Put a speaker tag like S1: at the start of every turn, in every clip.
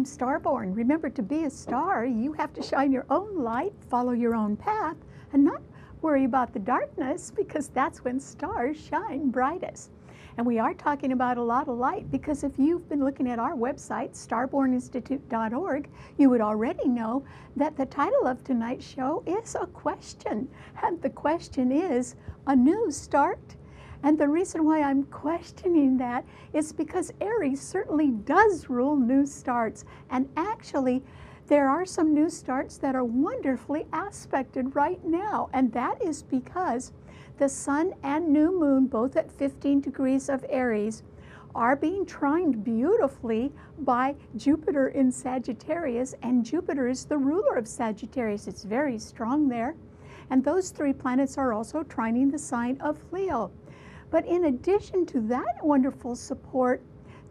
S1: I'm Starborn. Remember, to be a star, you have to shine your own light, follow your own path, and not worry about the darkness, because that's when stars shine brightest. And we are talking about a lot of light, because if you've been looking at our website, starborninstitute.org, you would already know that the title of tonight's show is a question. And the question is, a new start? And the reason why I'm questioning that is because Aries certainly does rule new starts. And actually, there are some new starts that are wonderfully aspected right now. And that is because the sun and new moon, both at 15 degrees of Aries, are being trined beautifully by Jupiter in Sagittarius. And Jupiter is the ruler of Sagittarius. It's very strong there. And those three planets are also trining the sign of Leo. But in addition to that wonderful support,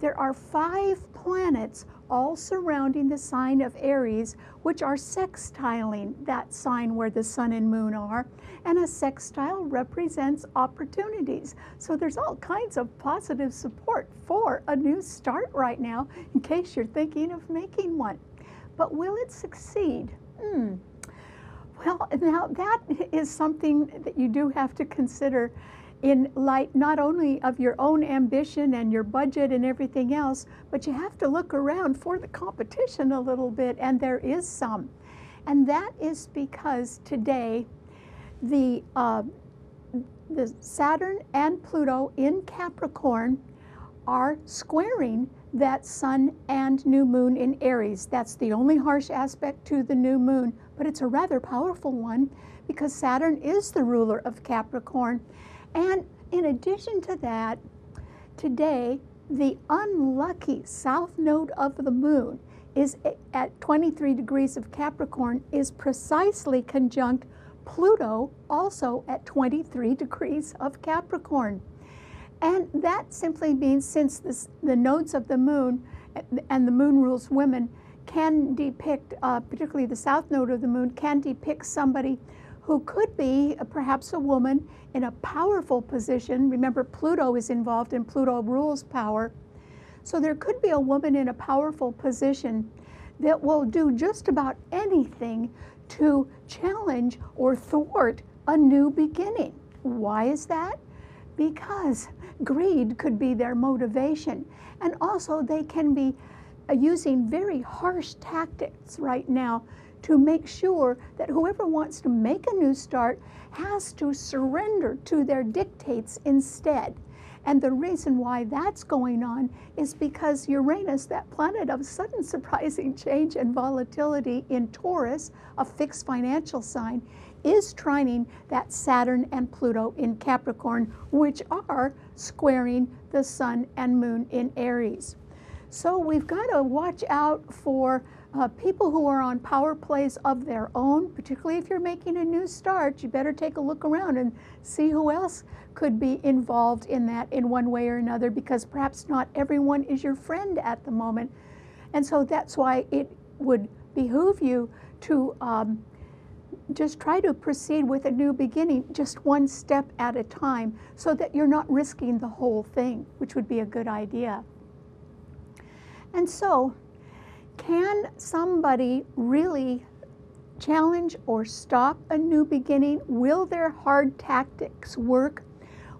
S1: there are 5 planets all surrounding the sign of Aries, which are sextiling that sign where the sun and moon are. And a sextile represents opportunities. So there's all kinds of positive support for a new start right now, in case you're thinking of making one. But will it succeed? Well, now that is something that you do have to consider in light not only of your own ambition and your budget and everything else, but you have to look around for the competition a little bit, and there is some. And that is because today the Saturn and Pluto in Capricorn are squaring that sun and new moon in Aries. That's the only harsh aspect to the new moon, but it's a rather powerful one because Saturn is the ruler of Capricorn. And in addition to that, today, the unlucky south node of the moon is at 23 degrees of Capricorn, is precisely conjunct Pluto, also at 23 degrees of Capricorn. And that simply means, since the nodes of the moon, and the moon rules women, can depict, particularly the south node of the moon, can depict somebody who could be perhaps a woman in a powerful position. Remember, Pluto is involved, and Pluto rules power. So there could be a woman in a powerful position that will do just about anything to challenge or thwart a new beginning. Why is that? Because greed could be their motivation. And also they can be using very harsh tactics right now to make sure that whoever wants to make a new start has to surrender to their dictates instead. And the reason why that's going on is because Uranus, that planet of sudden surprising change and volatility in Taurus, a fixed financial sign, is trining that Saturn and Pluto in Capricorn, which are squaring the sun and moon in Aries. So we've got to watch out for people who are on power plays of their own. Particularly if you're making a new start, you better take a look around and see who else could be involved in that in one way or another, because perhaps not everyone is your friend at the moment. And so that's why it would behoove you to just try to proceed with a new beginning, just one step at a time, so that you're not risking the whole thing, which would be a good idea. And so, can somebody really challenge or stop a new beginning? Will their hard tactics work?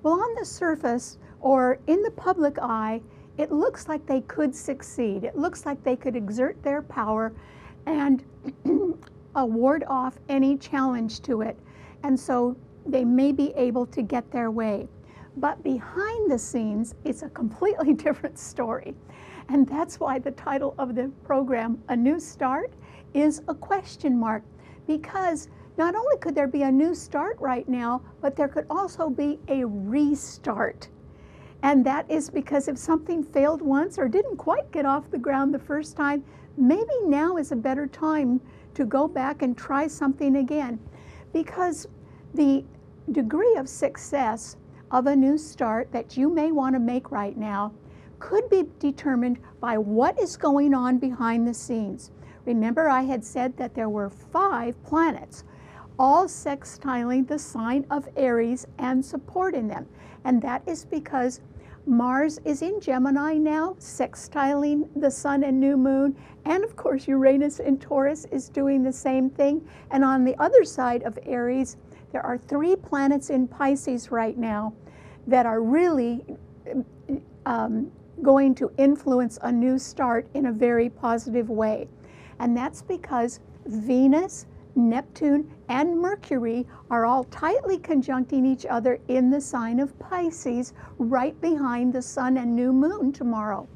S1: Well, on the surface or in the public eye, it looks like they could succeed. It looks like they could exert their power and ward off any challenge to it. And so they may be able to get their way. But behind the scenes, it's a completely different story. And that's why the title of the program, A New Start, is a question mark. Because not only could there be a new start right now, but there could also be a restart. And that is because if something failed once or didn't quite get off the ground the first time, maybe now is a better time to go back and try something again. Because the degree of success of a new start that you may want to make right now could be determined by what is going on behind the scenes. Remember, I had said that there were 5 planets, all sextiling the sign of Aries and supporting them. And that is because Mars is in Gemini now, sextiling the sun and new moon. And of course, Uranus in Taurus is doing the same thing. And on the other side of Aries, there are 3 planets in Pisces right now that are really going to influence a new start in a very positive way. And that's because Venus, Neptune, and Mercury are all tightly conjuncting each other in the sign of Pisces, right behind the sun and new moon tomorrow.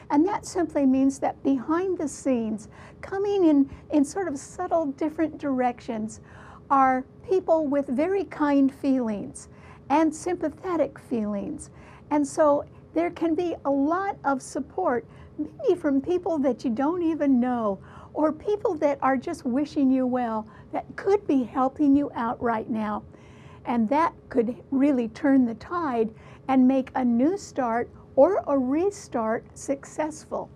S1: And that simply means that behind the scenes, coming in sort of subtle different directions, are people with very kind feelings and sympathetic feelings. And so there can be a lot of support, maybe from people that you don't even know, or people that are just wishing you well, that could be helping you out right now. And that could really turn the tide and make a new start or a restart successful.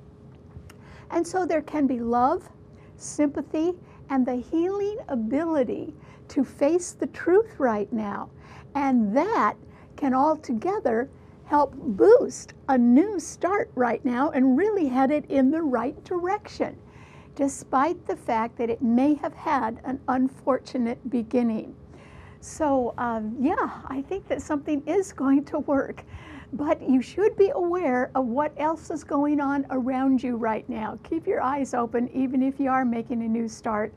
S1: And so there can be love, sympathy, and the healing ability to face the truth right now. And that can all together help boost a new start right now and really head it in the right direction, despite the fact that it may have had an unfortunate beginning. So yeah, I think that something is going to work. But you should be aware of what else is going on around you right now. Keep your eyes open even if you are making a new start,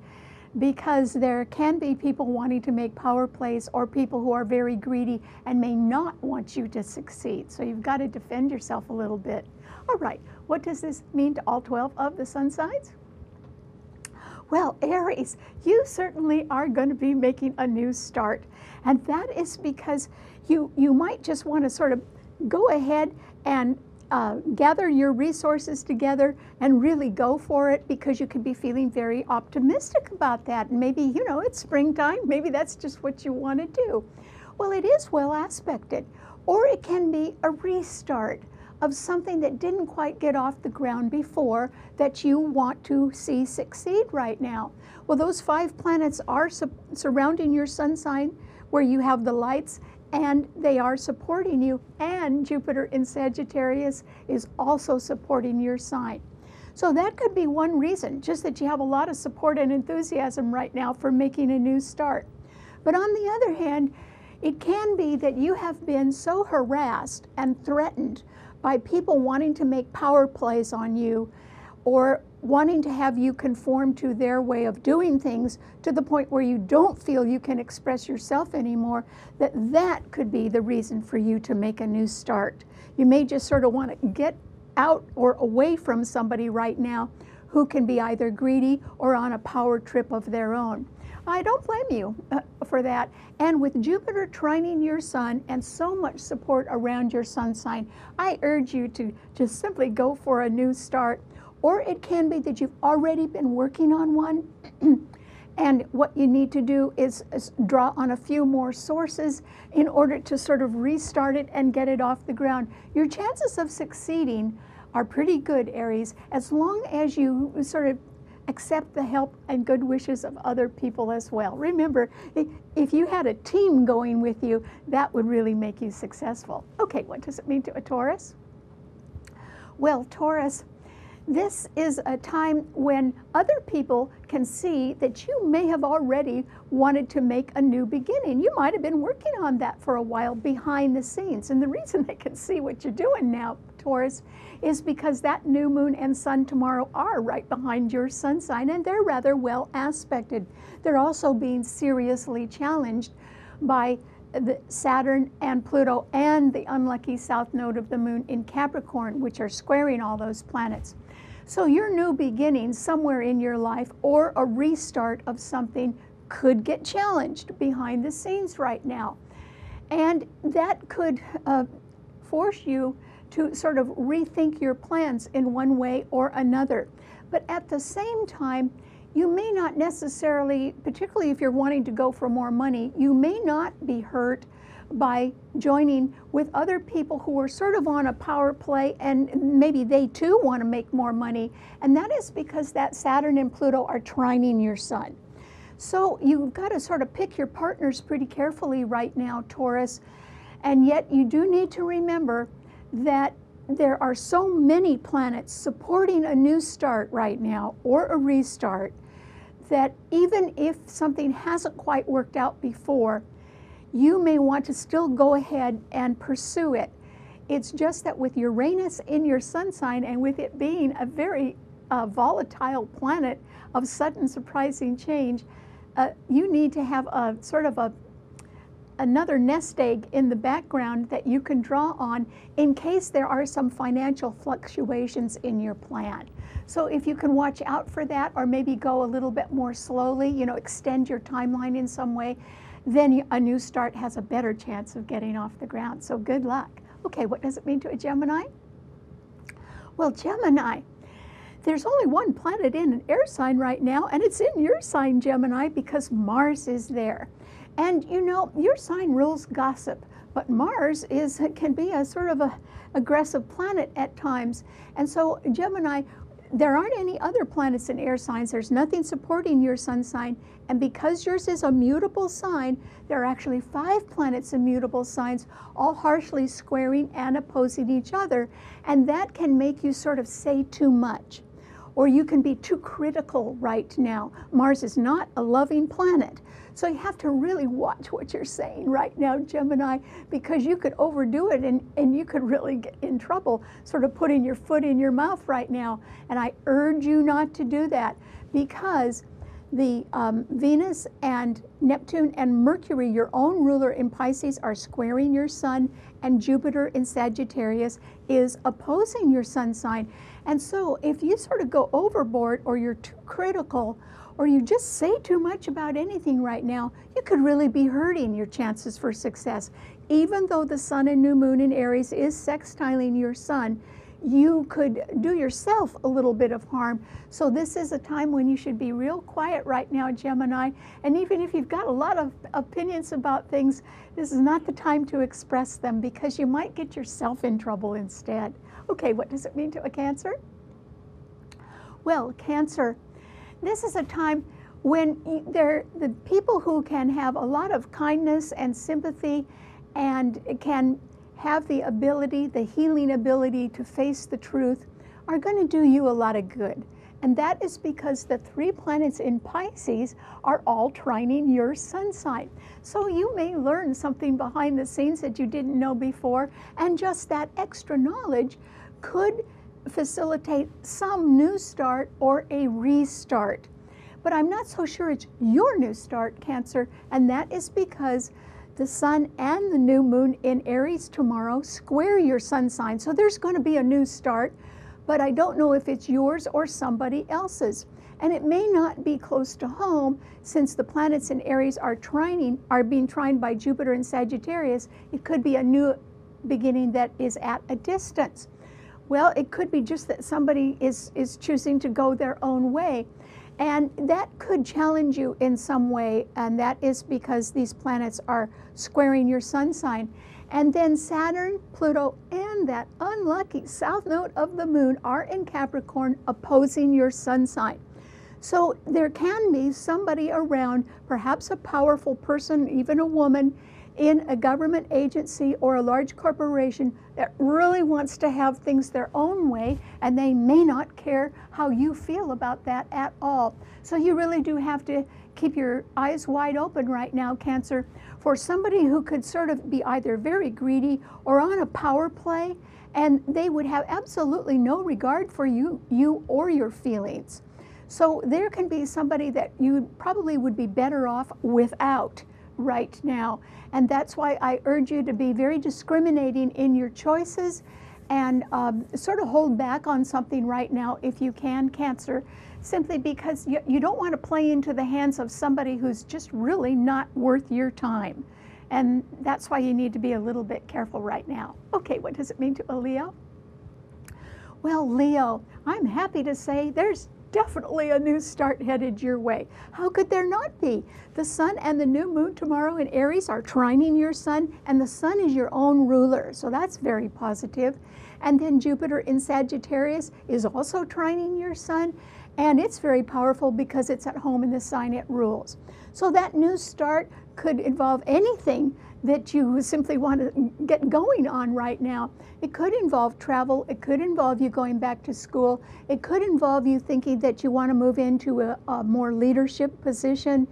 S1: because there can be people wanting to make power plays or people who are very greedy and may not want you to succeed. So you've got to defend yourself a little bit. All right, what does this mean to all 12 of the sun signs? Well, Aries, you certainly are going to be making a new start. And that is because you might just want to sort of go ahead and gather your resources together and really go for it, because you can be feeling very optimistic about that. And maybe, you know, it's springtime. Maybe that's just what you want to do. Well, it is well aspected. Or it can be a restart of something that didn't quite get off the ground before that you want to see succeed right now. Well, those 5 planets are surrounding your sun sign where you have the lights, and they are supporting you, and Jupiter in Sagittarius is also supporting your sign. So that could be one reason, just that you have a lot of support and enthusiasm right now for making a new start. But on the other hand, it can be that you have been so harassed and threatened by people wanting to make power plays on you, or wanting to have you conform to their way of doing things to the point where you don't feel you can express yourself anymore, that could be the reason for you to make a new start. You may just sort of want to get out or away from somebody right now who can be either greedy or on a power trip of their own. I don't blame you for that. And with Jupiter trining your sun and so much support around your sun sign, I urge you to just simply go for a new start. Or it can be that you've already been working on one and what you need to do is draw on a few more sources in order to sort of restart it and get it off the ground. Your chances of succeeding are pretty good, Aries, as long as you sort of accept the help and good wishes of other people as well. Remember, if you had a team going with you, that would really make you successful. Okay, what does it mean to a Taurus? Well, Taurus, this is a time when other people can see that you may have already wanted to make a new beginning. You might have been working on that for a while behind the scenes. And the reason they can see what you're doing now, Taurus, is because that new moon and sun tomorrow are right behind your sun sign, and they're rather well aspected. They're also being seriously challenged by the Saturn and Pluto and the unlucky south node of the moon in Capricorn, which are squaring all those planets. So your new beginning somewhere in your life or a restart of something could get challenged behind the scenes right now. And that could force you to sort of rethink your plans in one way or another. But at the same time, you may not necessarily, particularly if you're wanting to go for more money, you may not be hurt by joining with other people who are sort of on a power play, and maybe they too want to make more money. And that is because that Saturn and Pluto are trining your sun. So you've got to sort of pick your partners pretty carefully right now, Taurus. And yet you do need to remember that there are so many planets supporting a new start right now or a restart that even if something hasn't quite worked out before, you may want to still go ahead and pursue it. It's just that with Uranus in your sun sign, and with it being a very volatile planet of sudden surprising change, you need to have a sort of another nest egg in the background that you can draw on in case there are some financial fluctuations in your plan. So if you can watch out for that, or maybe go a little bit more slowly, you know, extend your timeline in some way, then a new start has a better chance of getting off the ground. So good luck. Okay, what does it mean to a Gemini? Well, Gemini, there's only one planet in an air sign right now, and it's in your sign, Gemini, because Mars is there. And you know, your sign rules gossip, but Mars can be a sort of a aggressive planet at times. And so Gemini, there aren't any other planets in air signs. There's nothing supporting your sun sign. And because yours is a mutable sign, there are actually 5 planets in mutable signs, all harshly squaring and opposing each other. And that can make you sort of say too much, or you can be too critical right now. Mars is not a loving planet. So you have to really watch what you're saying right now, Gemini, because you could overdo it and you could really get in trouble, sort of putting your foot in your mouth right now. And I urge you not to do that, because the Venus and Neptune and Mercury, your own ruler in Pisces, are squaring your sun, and Jupiter in Sagittarius is opposing your sun sign. And so if you sort of go overboard, or you're too critical, or you just say too much about anything right now, you could really be hurting your chances for success. Even though the sun and new moon in Aries is sextiling your sun, you could do yourself a little bit of harm. So this is a time when you should be real quiet right now, Gemini. And even if you've got a lot of opinions about things, this is not the time to express them, because you might get yourself in trouble instead. Okay, what does it mean to a Cancer? Well, Cancer, this is a time when the people who can have a lot of kindness and sympathy and can have the ability, the healing ability to face the truth, are going to do you a lot of good. And that is because the 3 planets in Pisces are all trining your sun sign. So you may learn something behind the scenes that you didn't know before, and just that extra knowledge could facilitate some new start or a restart. But I'm not so sure it's your new start, Cancer, and that is because the sun and the new moon in Aries tomorrow square your sun sign. So there's going to be a new start, but I don't know if it's yours or somebody else's. And it may not be close to home, since the planets in Aries are being trined by Jupiter in Sagittarius. It could be a new beginning that is at a distance. Well, it could be just that somebody is choosing to go their own way. And that could challenge you in some way, and that is because these planets are squaring your sun sign. And then Saturn, Pluto, and that unlucky south node of the moon are in Capricorn, opposing your sun sign. So there can be somebody around, perhaps a powerful person, even a woman, in a government agency or a large corporation that really wants to have things their own way, and they may not care how you feel about that at all. So you really do have to keep your eyes wide open right now, Cancer, for somebody who could sort of be either very greedy or on a power play, and they would have absolutely no regard for you or your feelings. So there can be somebody that you probably would be better off without right now. And that's why I urge you to be very discriminating in your choices, and sort of hold back on something right now if you can, Cancer, simply because you don't want to play into the hands of somebody who's just really not worth your time. And that's why you need to be a little bit careful right now. Okay, what does it mean to a Leo? Well, Leo, I'm happy to say there's definitely a new start headed your way. How could there not be? The sun and the new moon tomorrow in Aries are trining your sun, and the sun is your own ruler, so that's very positive. And then Jupiter in Sagittarius is also trining your sun, And it's very powerful because it's at home in the sign it rules. So that new start could involve anything that you simply want to get going on right now. It could involve travel. It could involve you going back to school. It could involve you thinking that you want to move into a more leadership position.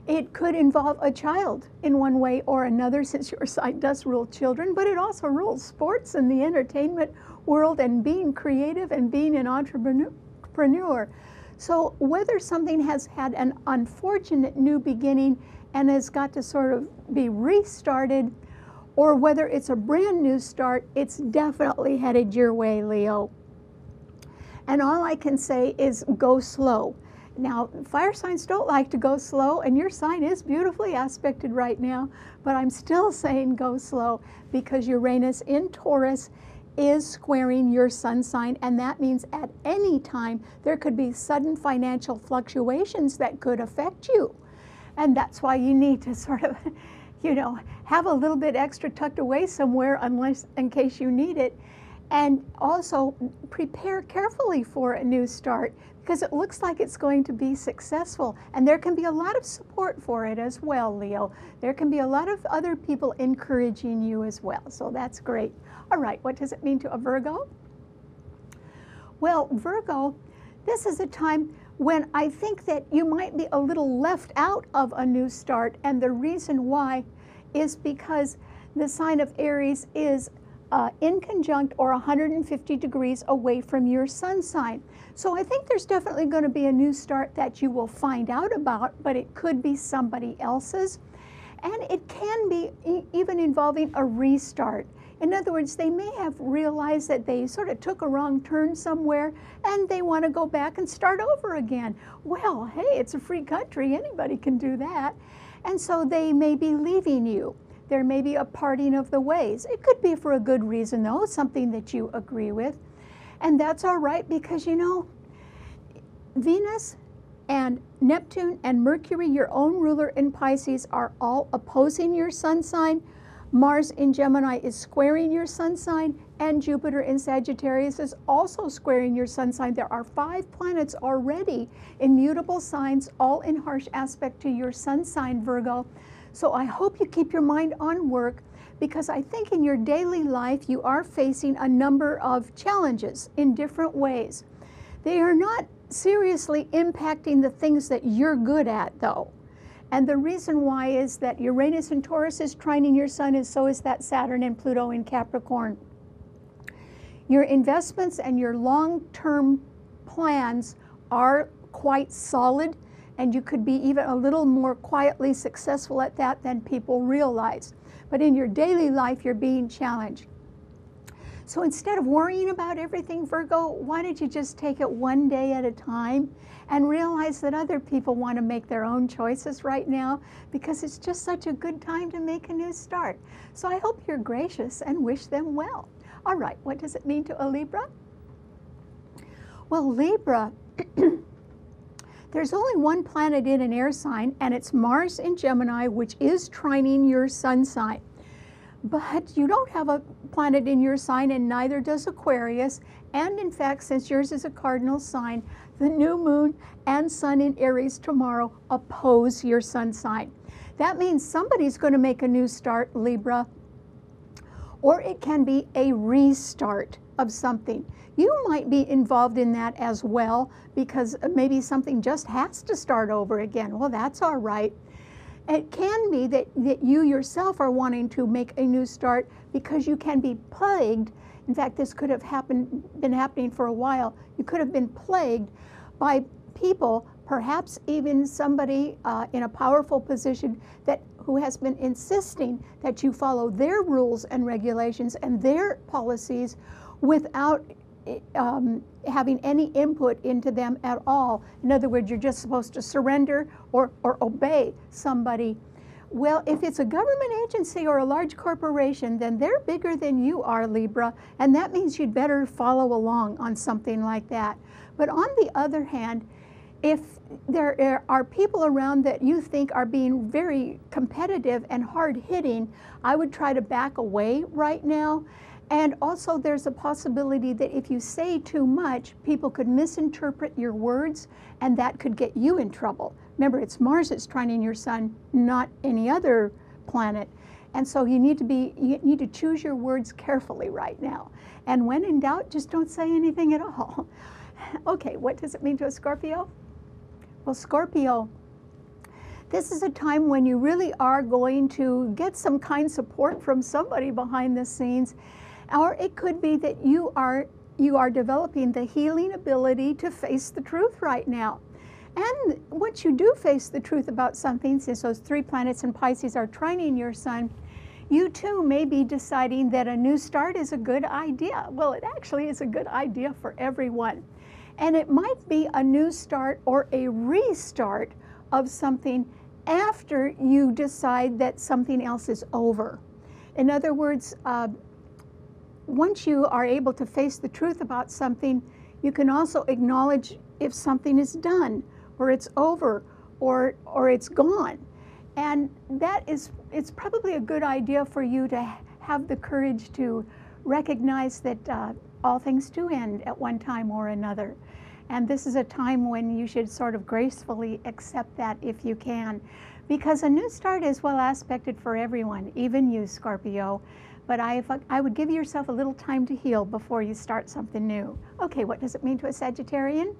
S1: It could involve a child in one way or another, since your sign does rule children, but it also rules sports and the entertainment world and being creative and being an entrepreneur. So whether something has had an unfortunate new beginning and has got to sort of be restarted, or whether it's a brand new start, it's definitely headed your way, Leo. And all I can say is go slow. Now, fire signs don't like to go slow, and your sign is beautifully aspected right now, but I'm still saying go slow because Uranus in Taurus is squaring your sun sign, and that means at any time there could be sudden financial fluctuations that could affect you. And that's why you need to sort of, have a little bit extra tucked away somewhere in case you need it. And also prepare carefully for a new start because it looks like it's going to be successful. And there can be a lot of support for it as well, Leo. There can be a lot of other people encouraging you as well. So that's great. All right, what does it mean to a Virgo? Well, Virgo, this is a time when I think that you might be a little left out of a new start, and the reason why is because the sign of Aries is in conjunct or 150 degrees away from your sun sign. So I think there's definitely going to be a new start that you will find out about, but it could be somebody else's, and it can be even involving a restart. In other words, they may have realized that they sort of took a wrong turn somewhere and they want to go back and start over again. Well, hey, it's a free country. Anybody can do that. And so they may be leaving you. There may be a parting of the ways. It could be for a good reason, though, something that you agree with. And that's all right because, Venus and Neptune and Mercury, your own ruler in Pisces, are all opposing your sun sign. Mars in Gemini is squaring your sun sign, and Jupiter in Sagittarius is also squaring your sun sign. There are 5 planets already in mutable signs, all in harsh aspect to your sun sign, Virgo. So I hope you keep your mind on work, because I think in your daily life you are facing a number of challenges in different ways. They are not seriously impacting the things that you're good at, though. And the reason why is that Uranus in Taurus is trining your sun, and so is that Saturn and Pluto in Capricorn. Your investments and your long-term plans are quite solid, and you could be even a little more quietly successful at that than people realize. But in your daily life, you're being challenged. So instead of worrying about everything, Virgo, why don't you just take it one day at a time and realize that other people want to make their own choices right now, because it's just such a good time to make a new start. So I hope you're gracious and wish them well. All right, what does it mean to a Libra? Well, Libra, there's only one planet in an air sign, and it's Mars in Gemini, which is trining your sun sign. But you don't have a planet in your sign, and neither does Aquarius. And in fact, since yours is a cardinal sign, the new moon and sun in Aries tomorrow oppose your sun sign. That means somebody's going to make a new start, Libra, or it can be a restart of something. You might be involved in that as well, because maybe something just has to start over again. Well, that's all right. It can be that you yourself are wanting to make a new start because you can be plagued. In fact, this could have been happening for a while. You could have been plagued by people, perhaps even somebody in a powerful position who has been insisting that you follow their rules and regulations and their policies without having any input into them at all. In other words, you're just supposed to surrender or obey somebody. Well, if it's a government agency or a large corporation, then they're bigger than you are, Libra, and that means you'd better follow along on something like that. But on the other hand, if there are people around that you think are being very competitive and hard-hitting, I would try to back away right now And also there's a possibility that if you say too much, people could misinterpret your words, and that could get you in trouble. Remember, it's Mars that's trining your sun, not any other planet. And so you need to choose your words carefully right now. And when in doubt, just don't say anything at all. Okay, what does it mean to a Scorpio? Well, Scorpio, this is a time when you really are going to get some kind support from somebody behind the scenes. Or it could be that you are developing the healing ability to face the truth right now. And once you do face the truth about something, since those 3 planets in Pisces are trining your sun, you too may be deciding that a new start is a good idea. Well, it actually is a good idea for everyone. And it might be a new start or a restart of something after you decide that something else is over. In other words, once you are able to face the truth about something, you can also acknowledge if something is done, or it's over, or it's gone. And it's probably a good idea for you to have the courage to recognize that all things do end at one time or another. And this is a time when you should sort of gracefully accept that if you can, because a new start is well aspected for everyone, even you, Scorpio. But I would give yourself a little time to heal before you start something new. Okay, what does it mean to a Sagittarian?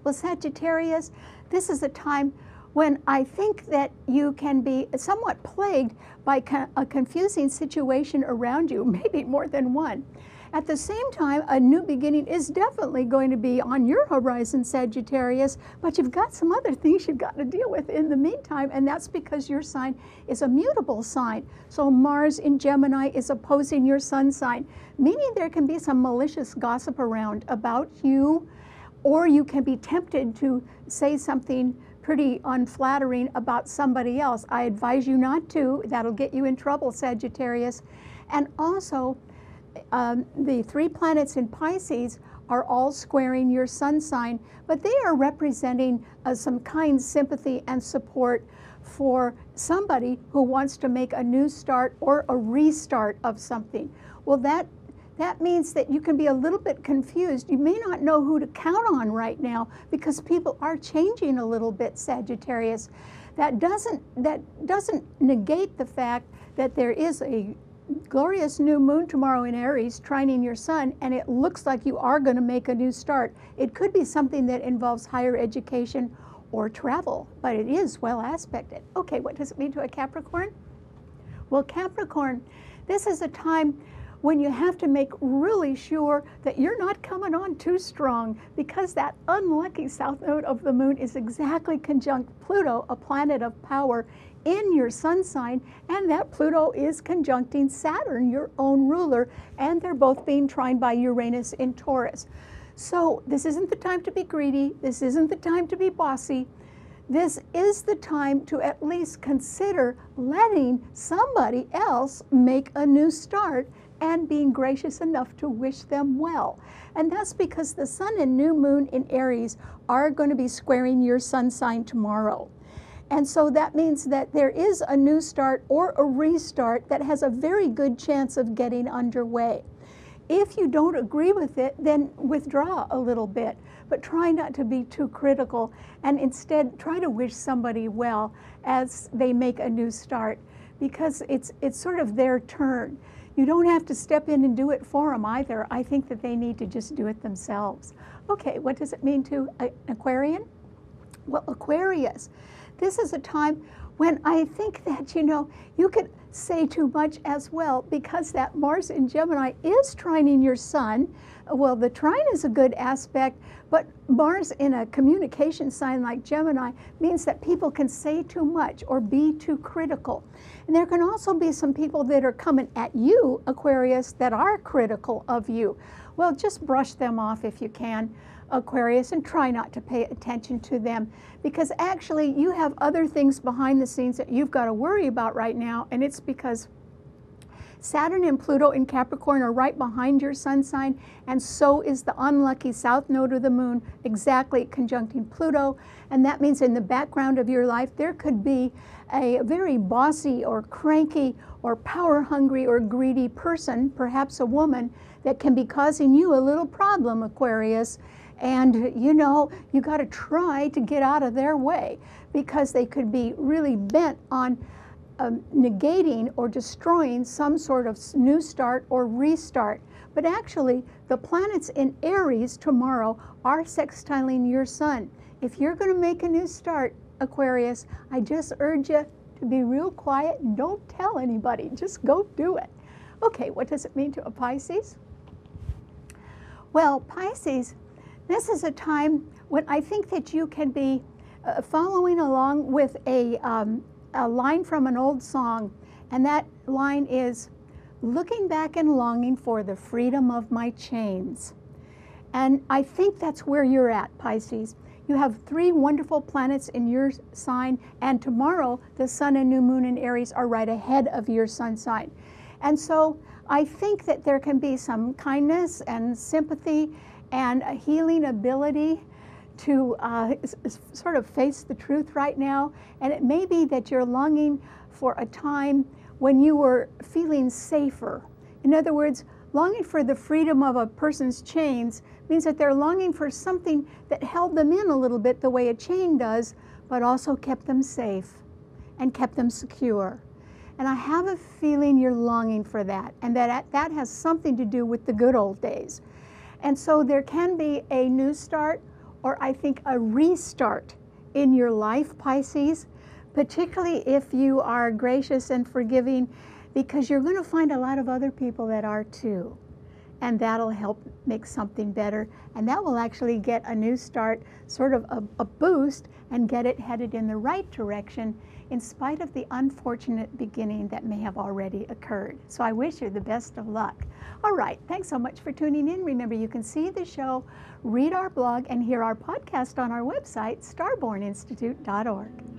S1: Well, Sagittarius, this is a time when I think that you can be somewhat plagued by a confusing situation around you, maybe more than one. At the same time, a new beginning is definitely going to be on your horizon, Sagittarius, but you've got some other things you've got to deal with in the meantime, and that's because your sign is a mutable sign. So Mars in Gemini is opposing your sun sign, meaning there can be some malicious gossip around about you, or you can be tempted to say something pretty unflattering about somebody else. I advise you not to. That'll get you in trouble, Sagittarius. And also, the 3 planets in Pisces are all squaring your sun sign, but they are representing some kind sympathy and support for somebody who wants to make a new start or a restart of something. Well, that means that you can be a little bit confused. You may not know who to count on right now because people are changing a little bit, Sagittarius. That doesn't negate the fact that there is a glorious new moon tomorrow in Aries trining your sun, and it looks like you are going to make a new start. It could be something that involves higher education or travel, but it is well aspected. Okay, what does it mean to a Capricorn? Well, Capricorn, this is a time when you have to make really sure that you're not coming on too strong, because that unlucky south node of the moon is exactly conjunct Pluto, a planet of power, in your sun sign, and that Pluto is conjuncting Saturn, your own ruler, and they're both being trined by Uranus in Taurus. So this isn't the time to be greedy. This isn't the time to be bossy. This is the time to at least consider letting somebody else make a new start and being gracious enough to wish them well. And that's because the sun and new moon in Aries are going to be squaring your sun sign tomorrow. And so that means that there is a new start or a restart that has a very good chance of getting underway. If you don't agree with it, then withdraw a little bit, but try not to be too critical, and instead try to wish somebody well as they make a new start, because it's sort of their turn. You don't have to step in and do it for them either. I think that they need to just do it themselves. Okay, what does it mean to an Aquarian? Well, Aquarius, this is a time when I think that, you could say too much as well, because that Mars in Gemini is trining your sun. Well, the trine is a good aspect, but Mars in a communication sign like Gemini means that people can say too much or be too critical. And there can also be some people that are coming at you, Aquarius, that are critical of you. Well, just brush them off if you can, Aquarius, and try not to pay attention to them, because actually you have other things behind the scenes that you've got to worry about right now, and it's because Saturn and Pluto in Capricorn are right behind your sun sign, and so is the unlucky south node of the moon, exactly conjuncting Pluto. And that means in the background of your life, there could be a very bossy or cranky or power-hungry or greedy person, perhaps a woman, that can be causing you a little problem, Aquarius. And you know, you got to try to get out of their way, because they could be really bent on negating or destroying some sort of new start or restart. But actually, the planets in Aries tomorrow are sextiling your sun. If you're going to make a new start, Aquarius, I just urge you to be real quiet and don't tell anybody. Just go do it. Okay, what does it mean to a Pisces? Well, Pisces, this is a time when I think that you can be following along with a line from an old song, and that line is, looking back and longing for the freedom of my chains. And I think that's where you're at, Pisces. You have 3 wonderful planets in your sign, and tomorrow the sun and new moon in Aries are right ahead of your sun sign. And so I think that there can be some kindness and sympathy and a healing ability to sort of face the truth right now. And it may be that you're longing for a time when you were feeling safer. In other words, longing for the freedom of a person's chains means that they're longing for something that held them in a little bit the way a chain does, but also kept them safe and kept them secure. And I have a feeling you're longing for that, and that has something to do with the good old days. And so there can be a new start, or I think a restart in your life, Pisces, particularly if you are gracious and forgiving, because you're going to find a lot of other people that are too. And that'll help make something better. And that will actually get a new start, sort of a boost, and get it headed in the right direction, in spite of the unfortunate beginning that may have already occurred. So I wish you the best of luck. All right, thanks so much for tuning in. Remember, you can see the show, read our blog, and hear our podcast on our website, starborninstitute.org.